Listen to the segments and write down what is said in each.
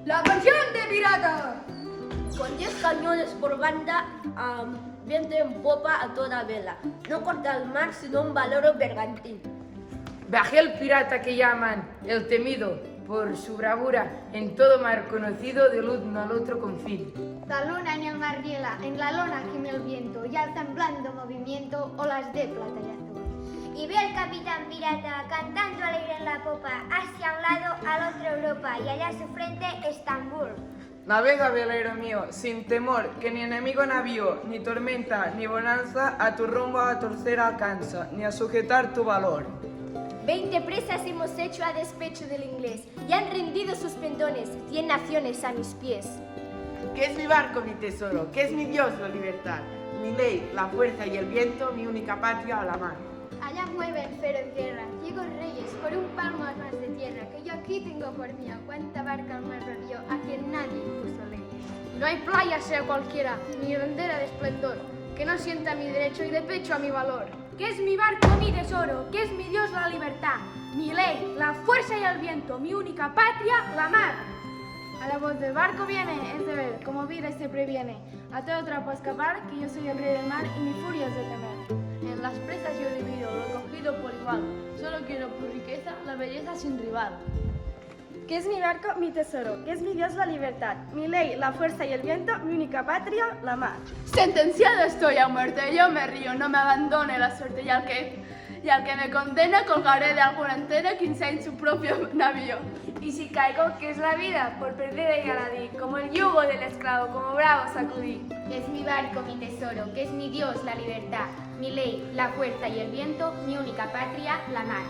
La canción de pirata. Con 10 cañones por banda, viento en popa a toda vela. No corta el mar sino un valoro bergantín. Bajé el pirata que llaman el temido, por su bravura, en todo mar conocido, de uno al otro confín. La luna en el mar hiela, en la lona gime el viento, y al temblando movimiento, olas de plata y azul. Y ve al capitán pirata cantando alegre en la popa, hacia un lado al otro Europa, y allá a su frente Estambul. Navega, velero mío, sin temor, que ni enemigo navío, ni tormenta, ni bonanza, a tu rumbo a torcer alcanza, ni a sujetar tu valor. 20 presas hemos hecho a despecho del inglés, y han rendido sus pendones 100 naciones a mis pies. ¿Qué es mi barco, mi tesoro? ¿Qué es mi Dios, la libertad? Mi ley, la fuerza y el viento, mi única patria, la mar. Allá mueven feroz guerra, ciegos reyes, por un palmo al mar de tierra, que yo aquí tengo por mía, cuánta barca al mar rabió, a quien nadie impuso leyes. No hay playa sea cualquiera, ni bandera de esplendor, que no sienta mi derecho y de pecho a mi valor. ¿Qué es mi barco, mi tesoro? ¿Qué es mi Dios, la libertad? Mi ley, la fuerza y el viento, mi única patria, la mar. A la voz del barco viene, es de ver, como vida se previene. A todo trapo a escapar, que yo soy el rey del mar y mi furia es de temer. En las presas yo divido lo cogido por igual, solo quiero por riqueza la belleza sin rival. ¿Qué es mi barco, mi tesoro? ¿Qué es mi Dios, la libertad? Mi ley, la fuerza y el viento, mi única patria, la mar. Sentenciado estoy a muerte, yo me río, no me abandone la suerte, y al que me condena colgaré de alguna antena quien sea en su propio navío. Y si caigo, ¿qué es la vida? Por perder y galadí, como el yugo del esclavo, como bravo sacudí. ¿Qué es mi barco, mi tesoro? ¿Qué es mi Dios, la libertad? Mi ley, la fuerza y el viento, mi única patria, la mar.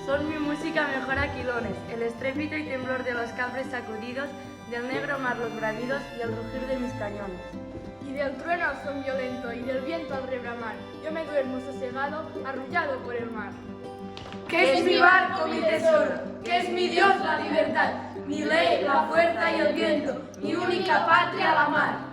Son mi música mejor aquilones, el estrépito y temblor de los cables sacudidos, del negro mar los bravidos y el rugir de mis cañones. Y del trueno al son violento y del viento al rebramar, yo me duermo sosegado, arrullado por el mar. ¿Qué es mi barco, mi tesoro? ¿Qué es mi Dios, la libertad? Mi ley, la fuerza y el viento, mi única patria, la mar.